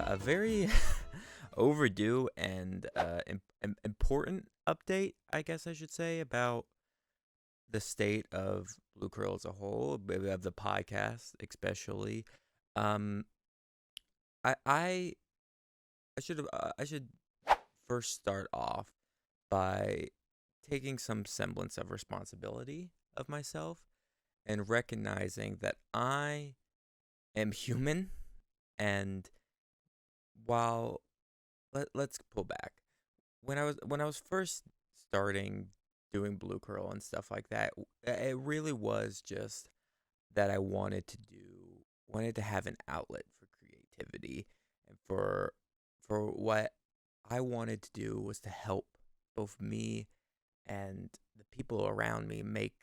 a very overdue and important update, I guess I should say, about the state of Blue Curl as a whole, of the podcast especially. Um, I I should first start off by taking some semblance of responsibility of myself and recognizing that I am human. And while let's pull back, when I was first starting doing Blue Curl and stuff like that, it really was just that I wanted to have an outlet for creativity, and for what I wanted to do was to help both me and the people around me make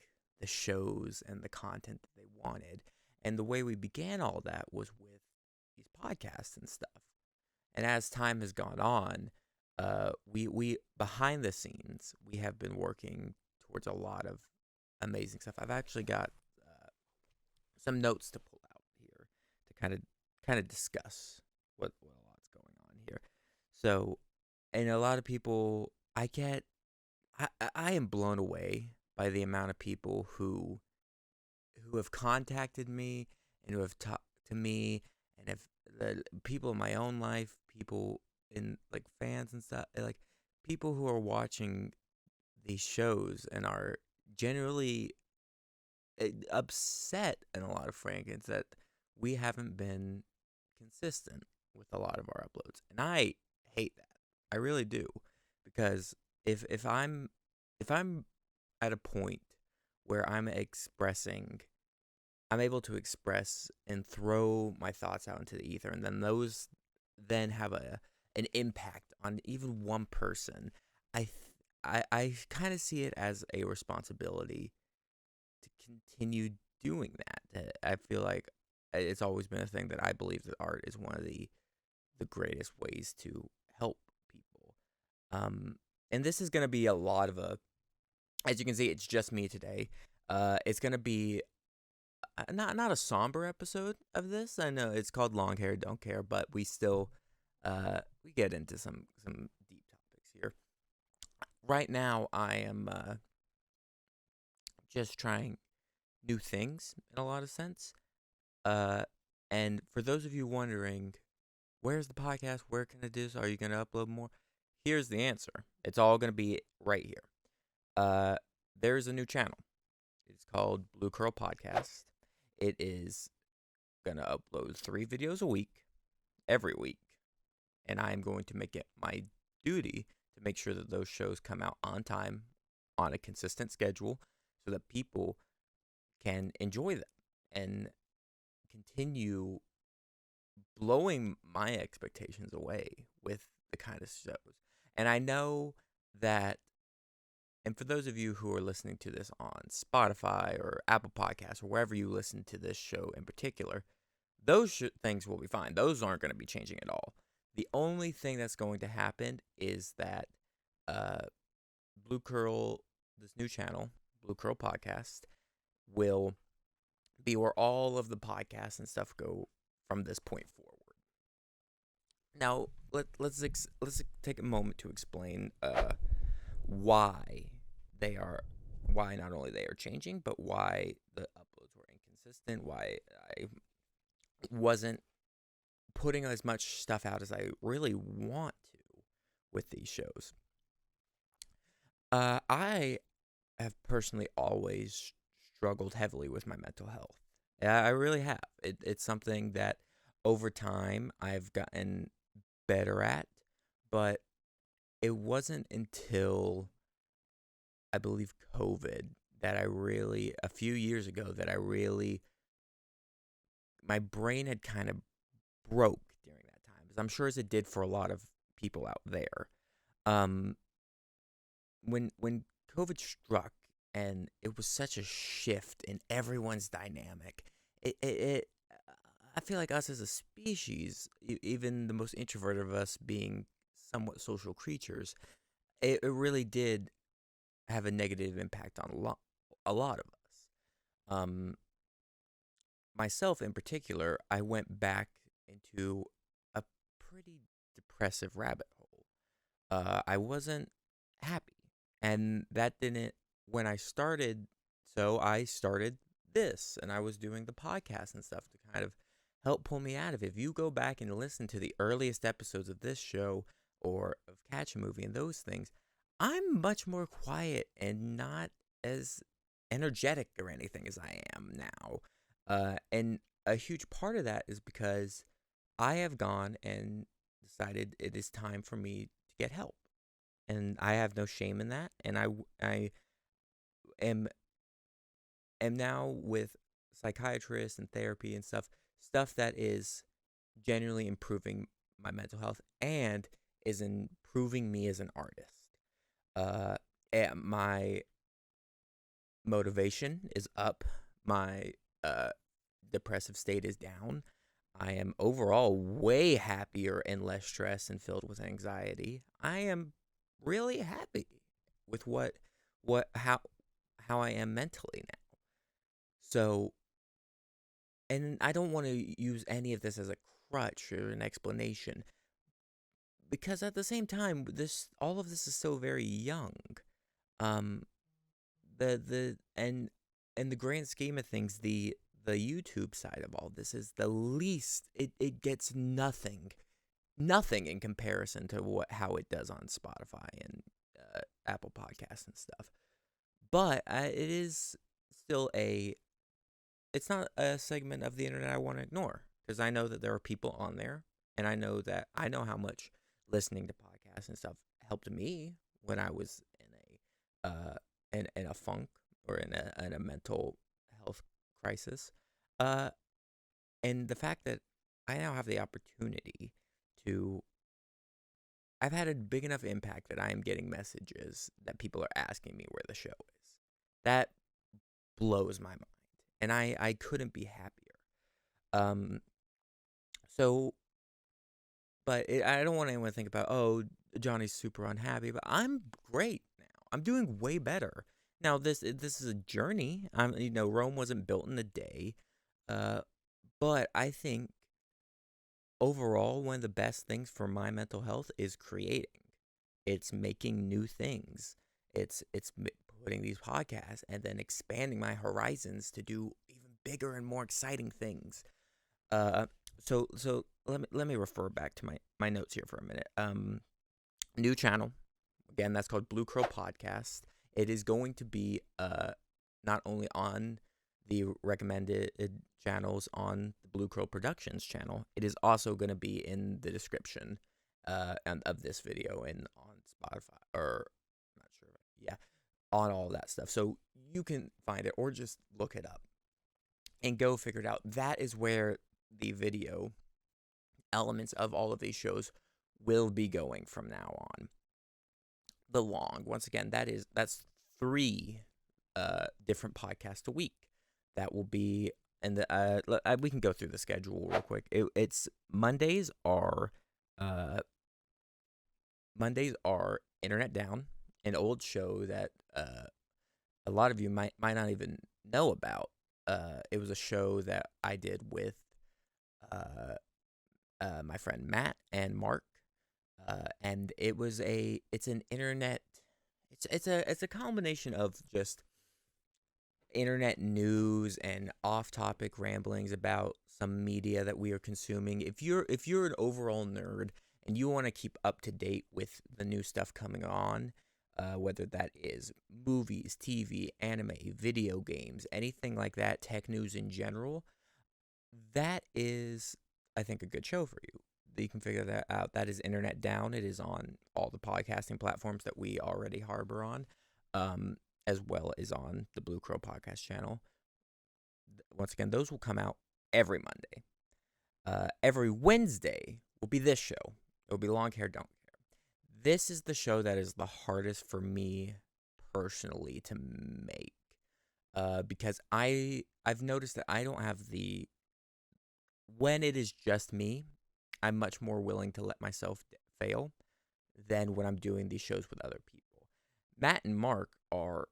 the shows and the content that they wanted. And the way we began all that was with these podcasts and stuff. And as time has gone on, we behind the scenes we have been working towards a lot of amazing stuff. I've actually got some notes to pull out here to kind of discuss what a lot's going on here. So, and a lot of people, I am blown away by the amount of people who have contacted me and who have talked to me, and have the people in my own life, people in like fans and stuff, like people who are watching these shows and are generally upset in a lot of frankness that we haven't been consistent with a lot of our uploads. And I hate that. I really do. Because if I'm at a point where I'm able to express and throw my thoughts out into the ether, and then those then have an impact on even one person. I kind of see it as a responsibility to continue doing that. I feel like it's always been a thing that I believe that art is one of the greatest ways to help people. Um, and this is going to be a lot of as you can see, it's just me today. It's going to be not a somber episode of this. I know it's called Long Hair Don't Care, but we still we get into some deep topics here. Right now, I am just trying new things in a lot of sense. Uh, and for those of you wondering, where's the podcast? Where can I do this? Are you going to upload more? Here's the answer. It's all going to be right here. There's a new channel. It's called Blue Curl Podcast. It is going to upload 3 videos a week, every week. And I am going to make it my duty to make sure that those shows come out on time, on a consistent schedule, so that people can enjoy them and continue blowing my expectations away with the kind of shows. And I know that, and for those of you who are listening to this on Spotify or Apple Podcasts or wherever you listen to this show in particular, those things will be fine. Those aren't going to be changing at all. The only thing that's going to happen is that Blue Curl, this new channel, Blue Curl Podcast, will be where all of the podcasts and stuff go from this point forward. Now, let's take a moment to explain why why not only they are changing, but why the uploads were inconsistent, why I wasn't putting as much stuff out as I really want to with these shows. I have personally always struggled heavily with my mental health. Yeah, I really have. It's something that over time I've gotten better at, but it wasn't until I believe COVID that a few years ago, that my brain had kind of broke during that time, as I'm sure as it did for a lot of people out there. Um, when COVID struck, and it was such a shift in everyone's dynamic, it I feel like us as a species, even the most introverted of us being somewhat social creatures, it really did have a negative impact on a lot of us. Um, Myself in particular, I went back into a pretty depressive rabbit hole. I wasn't happy. And that didn't, when I started, so I started this and I was doing the podcast and stuff to kind of help pull me out of it. If you go back and listen to the earliest episodes of this show or of Catch a Movie and those things, I'm much more quiet and not as energetic or anything as I am now. And a huge part of that is because I have gone and decided it is time for me to get help. And I have no shame in that. And I am now with psychiatrists and therapy and stuff that is genuinely improving my mental health and is improving me as an artist. My motivation is up. My depressive state is down. I am overall way happier and less stressed and filled with anxiety. I am really happy with how I am mentally now. So, and I don't want to use any of this as a crutch or an explanation, because at the same time, all of this is so very young. Um, the in the grand scheme of things, the YouTube side of all this is the least. It gets nothing in comparison to how it does on Spotify and Apple Podcasts and stuff. But it is still it's not a segment of the internet I want to ignore, because I know that there are people on there, and I know how much listening to podcasts and stuff helped me when I was in a funk or in a mental health crisis. And the fact that I now have the opportunity to, I've had a big enough impact that I am getting messages that people are asking me where the show is. That blows my mind, and I couldn't be happier. So, but I don't want anyone to think about, oh, Johnny's super unhappy, but I'm great now. I'm doing way better. Now, this is a journey. Rome wasn't built in a day. But I think overall, one of the best things for my mental health is creating. It's making new things. It's putting these podcasts and then expanding my horizons to do even bigger and more exciting things. So let me refer back to my notes here for a minute. New channel, again, that's called Blue Crow Podcast. It is going to be not only on the recommended channels on the Blue Crow Productions channel, it is also going to be in the description of this video and on Spotify, or I'm not sure, yeah, on all that stuff. So you can find it or just look it up and go figure it out. That is where the video elements of all of these shows will be going from now on. The long, once again, that's 3 different podcasts a week. That will be, and we can go through the schedule real quick. It's Mondays are Internet Down, an old show that a lot of you might not even know about. It was a show that I did with my friend Matt and Mark, and it's an internet. It's a combination of just internet news and off-topic ramblings about some media that we are consuming. If you're an overall nerd and you want to keep up to date with the new stuff coming on, whether that is movies, TV, anime, video games, anything like that, tech news in general, that is, I think, a good show for you. You can figure that out. That is Internet Down. It is on all the podcasting platforms that we already harbor on, as well as on the Blue Crow Podcast channel. Once again, those will come out every Monday. Every Wednesday will be this show. It will be Long Hair, Don't Care. This is the show that is the hardest for me personally to make, because I've noticed that I don't have when it is just me, I'm much more willing to let myself fail than when I'm doing these shows with other people. Matt and Mark are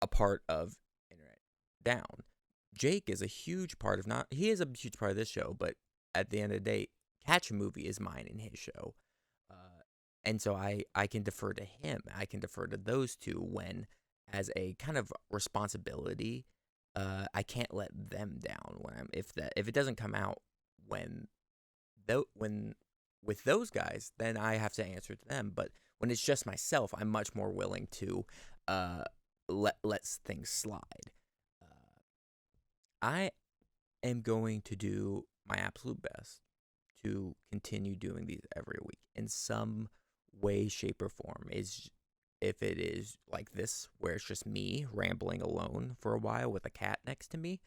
a part of Internet Down. Jake is a huge part of he is a huge part of this show, but at the end of the day, catch a movie is mine in his show. And so I can defer to him. I can defer to those two when, as a kind of responsibility, I can't let them down when if it doesn't come out when when with those guys, then I have to answer to them. But when it's just myself, I'm much more willing to uh, let things slide. Uh, I am going to do my absolute best to continue doing these every week in some way, shape, or form. Is if it is like this, where it's just me rambling alone for a while with a cat next to me,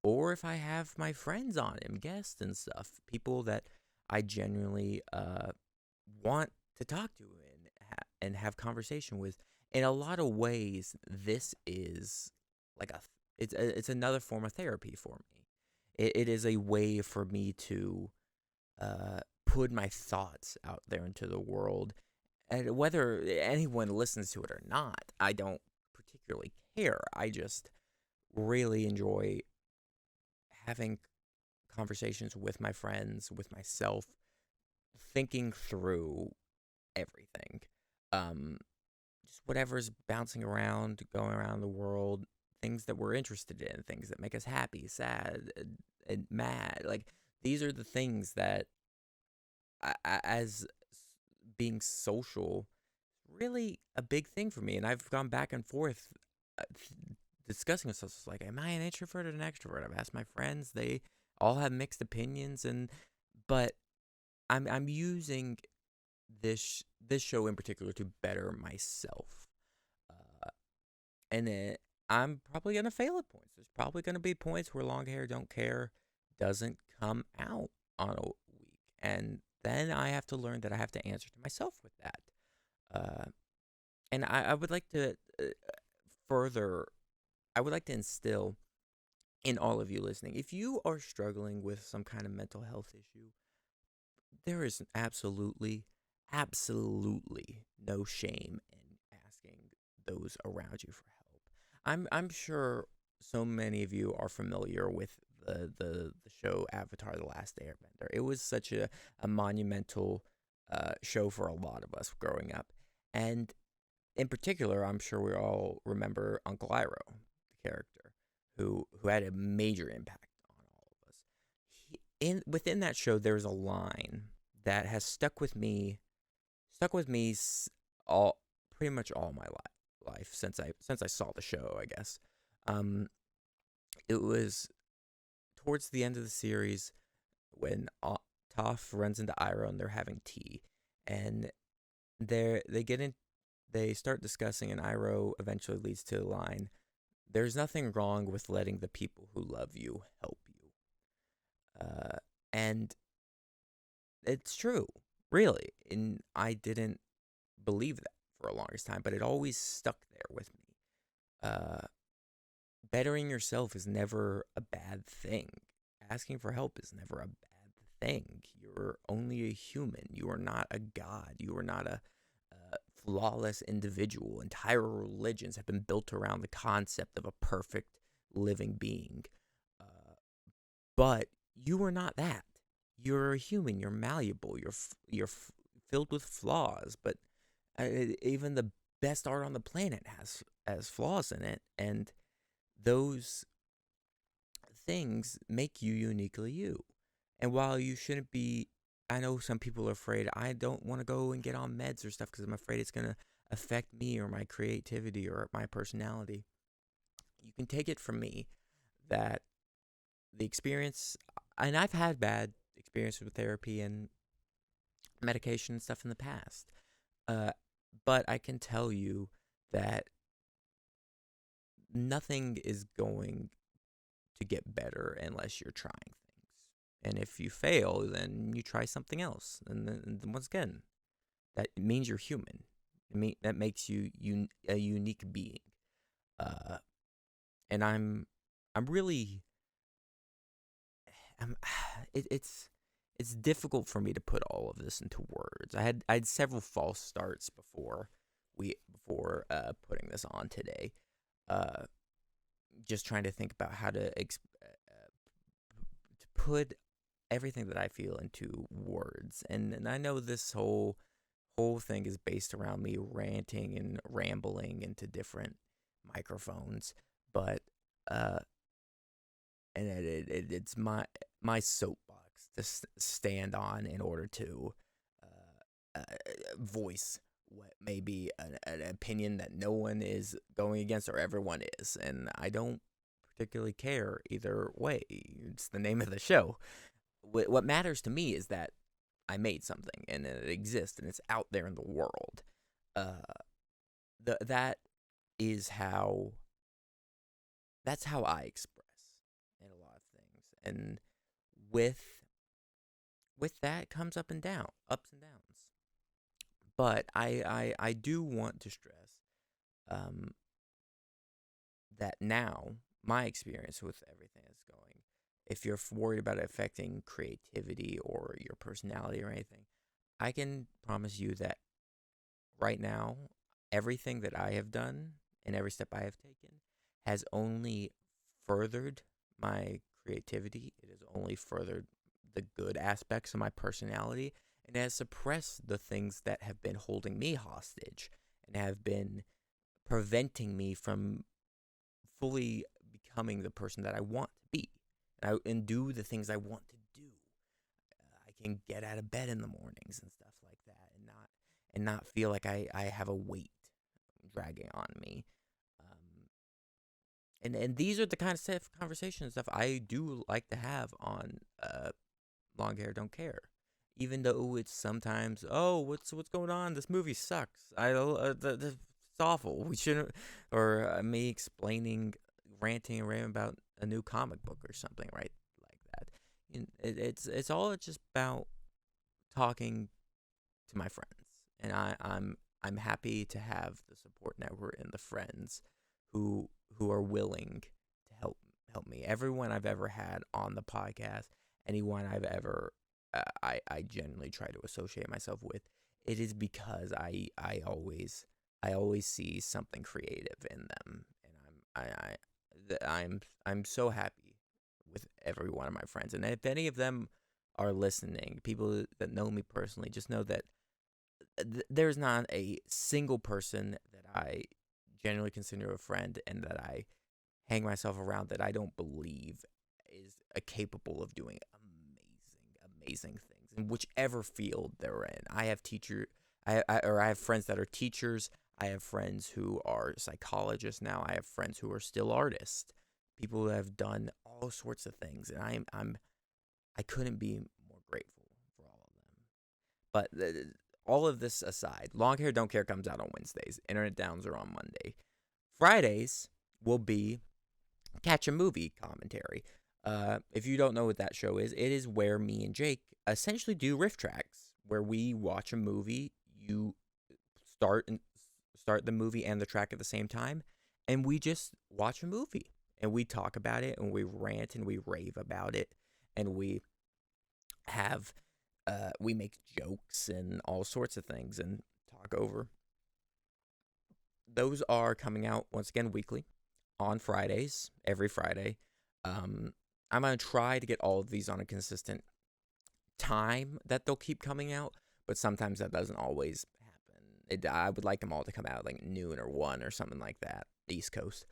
or if I have my friends on and guests and stuff, people that I genuinely want to talk to and have conversation with. In a lot of ways, this is like it's another form of therapy for me. It is a way for me to put my thoughts out there into the world. And whether anyone listens to it or not, I don't particularly care. I just really enjoy having conversations with my friends, with myself, thinking through everything. Um, just whatever's bouncing around, going around the world, things that we're interested in, things that make us happy, sad, and mad. Like, these are the things that, as being social, really a big thing for me. And I've gone back and forth uh, discussing this. It's like, am I an introvert or an extrovert? I've asked my friends; they all have mixed opinions, but I'm using this show in particular to better myself, uh, and I'm probably gonna fail at points. There's probably gonna be points where long hair don't care doesn't come out on a week, and then I have to learn that I have to answer to myself with that. Uh, and I would like to further, I would like to instill in all of you listening, if you are struggling with some kind of mental health issue, there is absolutely no shame in asking those around you for help. I'm sure so many of you are familiar with the show Avatar: The Last Airbender. It was such a monumental show for a lot of us growing up, and in particular, I'm sure we all remember Uncle Iroh, the character who had a major impact on all of us. Within that show, there's a line that has stuck with me all pretty much all my life since I saw the show. I guess um, it was towards the end of the series when Toph runs into Iroh and they're having tea, and they get in they start discussing, and Iroh eventually leads to the line, "There's nothing wrong with letting the people who love you help you." And it's true, really. And I didn't believe that for a longest time, but it always stuck there with me. Uh, Bettering yourself is never a bad thing. Asking for help is never a bad thing. You're only a human. You are not a god. You are not a flawless individual. Entire religions have been built around the concept of a perfect living being. Uh, but you are not that. You're a human. You're malleable. You're filled with flaws. But even the best art on the planet has flaws in it, and those things make you uniquely you. And while you shouldn't be, I know some people are afraid. I don't want to go and get on meds or stuff because I'm afraid it's going to affect me or my creativity or my personality. You can take it from me that the experience, and I've had bad experiences with therapy and medication and stuff in the past. Uh, but I can tell you that nothing is going to get better unless you're trying things. And if you fail, then you try something else. And then once again, that means you're human. That makes you a unique being. Uh, and I'm really, I'm, it's difficult for me to put all of this into words. I had several false starts before putting this on today. Uh, just trying to think about how to put everything that I feel into words. And I know this whole thing is based around me ranting and rambling into different microphones, but uh and it's my soapbox to stand on in order to voice what may be an opinion that no one is going against or everyone is, and I don't particularly care either way. It's the name of the show. What matters to me is that I made something and it exists and it's out there in the world. Uh, that is how that's how I express in a lot of things, and with that comes ups and downs. But I do want to stress um, that now my experience with everything that's going, if you're worried about it affecting creativity or your personality or anything, I can promise you that right now, everything that I have done and every step I have taken has only furthered my creativity. It has only furthered the good aspects of my personality and has suppressed the things that have been holding me hostage and have been preventing me from fully becoming the person that I want to be and do the things I want to do. I can get out of bed in the mornings and stuff like that, and not feel like I have a weight dragging on me. And these are the kind of stuff, conversations stuff I do like to have on Long Hair Don't Care. Even though it's sometimes, oh, what's going on? This movie sucks. It's awful. We shouldn't. Or me explaining, ranting and raving about a new comic book or something, right? Like that. It's all just about talking to my friends, and I'm happy to have the support network and the friends who are willing to help me. Everyone I've ever had on the podcast, anyone I've ever I genuinely try to associate myself with, it is because I always see something creative in them, and I'm so happy with every one of my friends. And if any of them are listening, people that know me personally, just know that there's not a single person that I genuinely consider a friend and that I hang myself around that I don't believe is capable of doing amazing things in whichever field they're in. I have I have friends that are teachers. I have friends who are psychologists now. I have friends who are still artists. People who have done all sorts of things, and I couldn't be more grateful for all of them. But all of this aside, Long Hair Don't Care comes out on Wednesdays. Internet Downs are on Monday. Fridays will be Catch a Movie commentary. If you don't know what that show is, it is where me and Jake essentially do riff tracks, where we watch a movie. You start the movie and the track at the same time, and we just watch a movie and we talk about it and we rant and we rave about it, and have we make jokes and all sorts of things and talk over. Those are coming out once again weekly on Fridays, every Friday. I'm going to try to get all of these on a consistent time that they'll keep coming out, but sometimes that doesn't always happen. I would like them all to come out like noon or 1 or something like that, East Coast.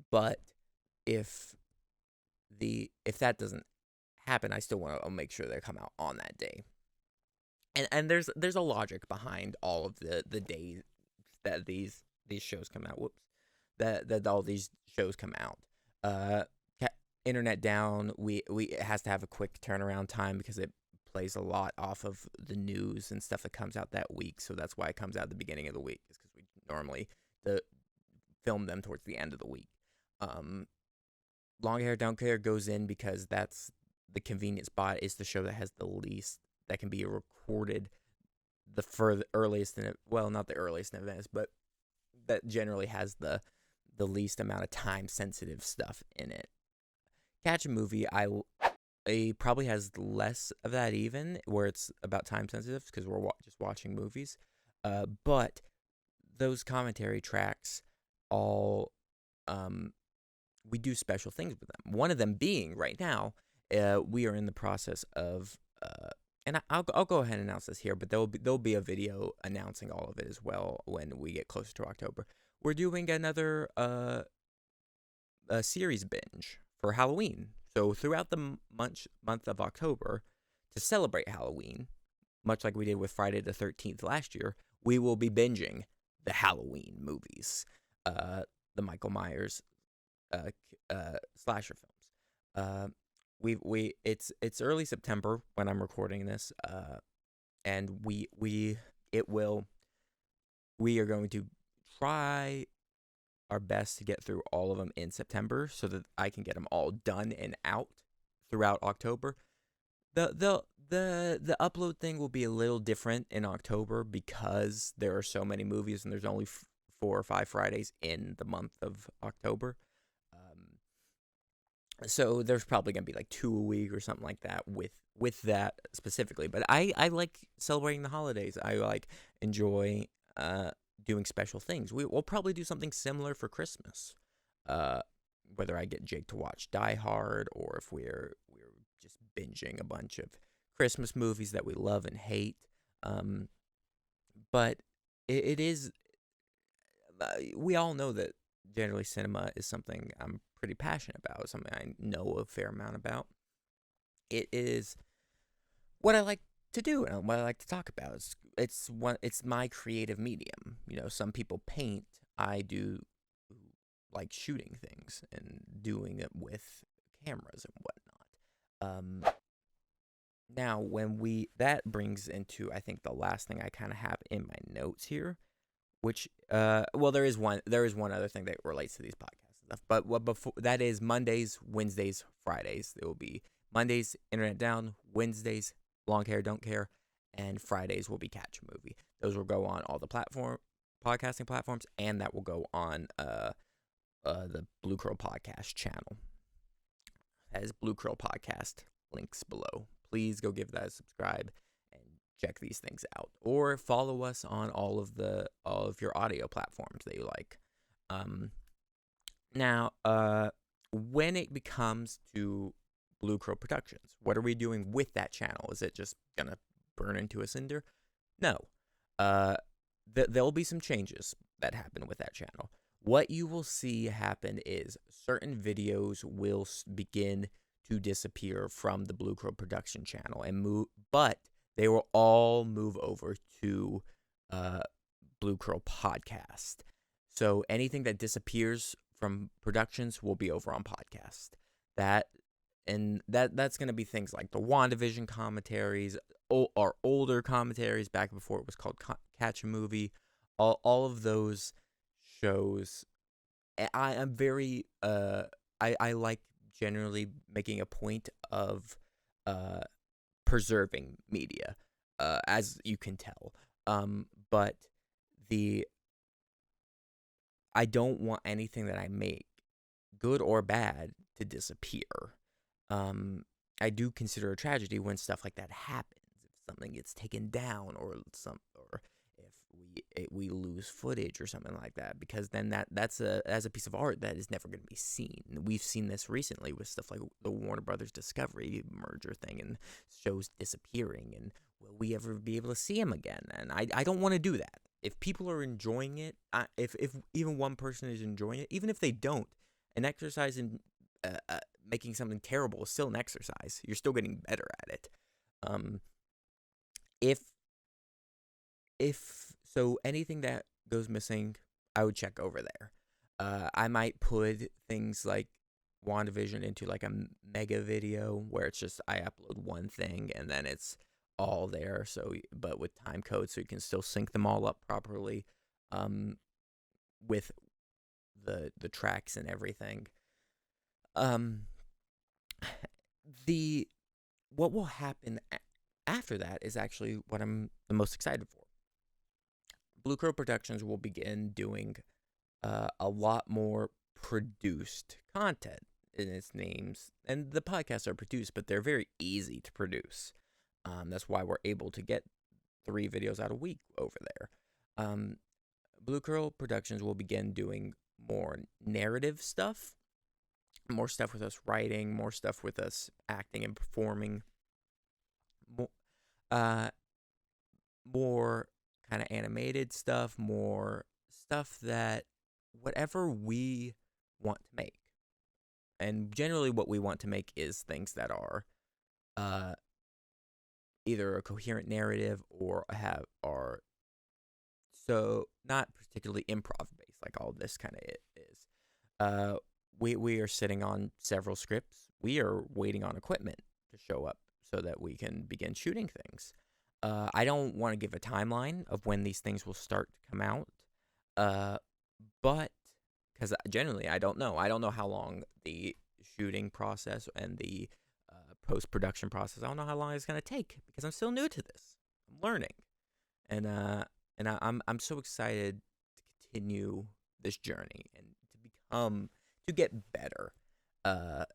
But if that doesn't happen, I still want to make sure they come out on that day. And there's a logic behind all of the days that these shows come out. That all these shows come out. Internet Down, it has to have a quick turnaround time because it plays a lot off of the news and stuff that comes out that week. So that's why it comes out at the beginning of the week, is because we normally film them towards the end of the week. Long Hair Don't Care goes in because that's the convenient spot. It's the show that has the least, that can be recorded the earliest not the earliest in advance, but that generally has the least amount of time sensitive stuff in it. Catch a Movie, it probably has less of that, even where it's about time sensitive because we're just watching movies. But those commentary tracks all we do special things with them. One of them being right now We are in the process of, and I'll go ahead and announce this here, but there'll be a video announcing all of it as well when we get closer to October. We're doing another a series binge for Halloween. So throughout the month of October, to celebrate Halloween, much like we did with Friday the 13th last year, we will be binging the Halloween movies, the Michael Myers slasher films. It's early September when I'm recording this, and we are going to try our best to get through all of them in September so that I can get them all done and out throughout October. The upload thing will be a little different in October because there are so many movies and there's only 4 or 5 Fridays in the month of October. So there's probably gonna be like 2 a week or something like that with that specifically. But I like celebrating the holidays. I like enjoy doing special things. We'll probably do something similar for Christmas. Whether I get Jake to watch Die Hard or if we're just binging a bunch of Christmas movies that we love and hate. But it is. We all know that generally cinema is something I'm pretty passionate about, something I know a fair amount about. It is what I like to do and what I like to talk about. It's my creative medium. Some people paint. I do like shooting things and doing it with cameras and whatnot. Now that brings into, I think, the last thing I kind of have in my notes here, which well, there is one other thing that relates to these podcasts stuff, but what before that is Mondays, Wednesdays, Fridays. It will be Mondays, Internet Down, Wednesdays, Long Hair Don't Care, and Fridays will be Catch a Movie. Those will go on all the podcasting platforms, and that will go on the Blue Crow Podcast channel. That is Blue Crow Podcast. Links below. Please go give that a subscribe and check these things out, or follow us on all of your audio platforms that you like. Now, when it becomes to Blue Crow Productions, what are we doing with that channel? Is it just gonna burn into a cinder? No. There'll be some changes that happen with that channel. What you will see happen is certain videos will begin to disappear from the Blue Crow Production channel but they will all move over to Blue Crow Podcast. So anything that disappears from productions will be over on podcast. That's going to be things like the WandaVision commentaries, our older commentaries back before it was called Catch a Movie. All of those shows. I am very I like generally making a point of preserving media, as you can tell. But I don't want anything that I make, good or bad, to disappear. I do consider a tragedy when stuff like that happens. If something gets taken down, or if we lose footage or something like that, because then that's a piece of art that is never going to be seen. We've seen this recently with stuff like the Warner Brothers Discovery merger thing and shows disappearing, and will we ever be able to see them again? And I don't want to do that. If people are enjoying it, if even one person is enjoying it, even if they don't, an exercise in making something terrible is still an exercise. You're still getting better at it. If so, anything that goes missing, I would check over there. I might put things like WandaVision into like a mega video where it's just I upload one thing and then it's all there. So, but with time code, so you can still sync them all up properly, with the tracks and everything. What will happen after that is actually what I'm the most excited for. Blue Crow Productions will begin doing a lot more produced content in its names, and the podcasts are produced, but they're very easy to produce. That's why we're able to get 3 videos out a week over there. Blue Crow Productions will begin doing more narrative stuff, more stuff with us writing, more stuff with us acting and performing, more, uh, more kind of animated stuff, more stuff that whatever we want to make. And generally, what we want to make is things that are uh, either a coherent narrative or have are so not particularly improv based, like all this kind of is. Uh, we are sitting on several scripts. We are waiting on equipment to show up so that we can begin shooting things. I don't want to give a timeline of when these things will start to come out, uh, but because generally I don't know. I don't know how long the shooting process and the post production process. I don't know how long it's gonna take because I'm still new to this. I'm learning, and I'm so excited to continue this journey and to become to get better uh,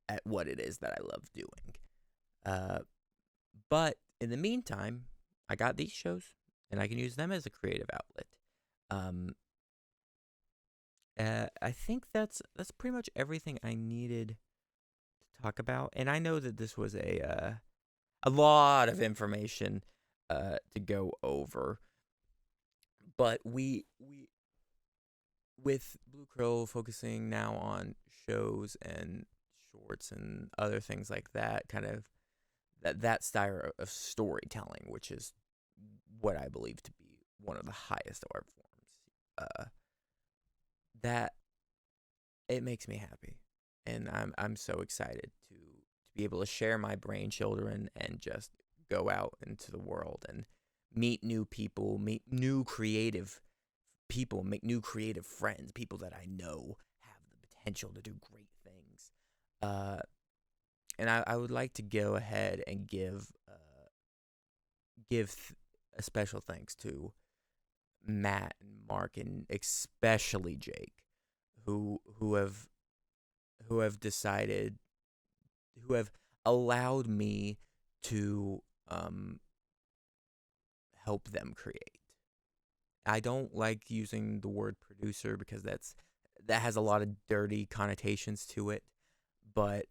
at what it is that I love doing. Uh, but in the meantime, I got these shows, and I can use them as a creative outlet. Um, I think that's pretty much everything I needed to talk about. And I know that this was a lot of information to go over, but we with Blue Crow focusing now on shows and shorts and other things like that, kind of that style of storytelling, which is what I believe to be one of the highest art forms. That it makes me happy, and I'm so excited to be able to share my brain children and just go out into the world and meet new people, meet new creative people, make new creative friends, people that I know have the potential to do great things. Uh, and I would like to go ahead and give a special thanks to Matt and Mark and especially Jake, who have decided who have allowed me to help them create. I don't like using the word producer because that has a lot of dirty connotations to it, but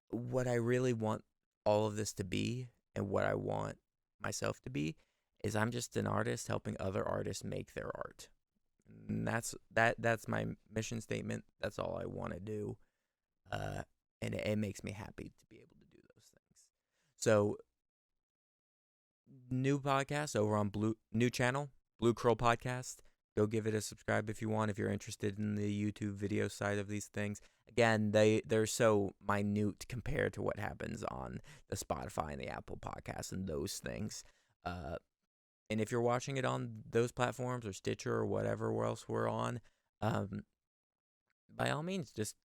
what I really want all of this to be and what I want myself to be is I'm just an artist helping other artists make their art. And that's my mission statement. That's all I want to do. Uh, and it makes me happy to be able to do those things. So, new podcast over on new channel, Blue Curl Podcast. Go give it a subscribe if you want, if you're interested in the YouTube video side of these things. Again, they're so minute compared to what happens on the Spotify and the Apple Podcasts and those things. And if you're watching it on those platforms or Stitcher or whatever else we're on, um, by all means, just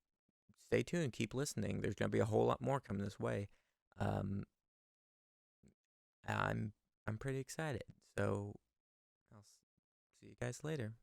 stay tuned, keep listening. There's going to be a whole lot more coming this way. Um, I'm I'm pretty excited. So I'll see you guys later.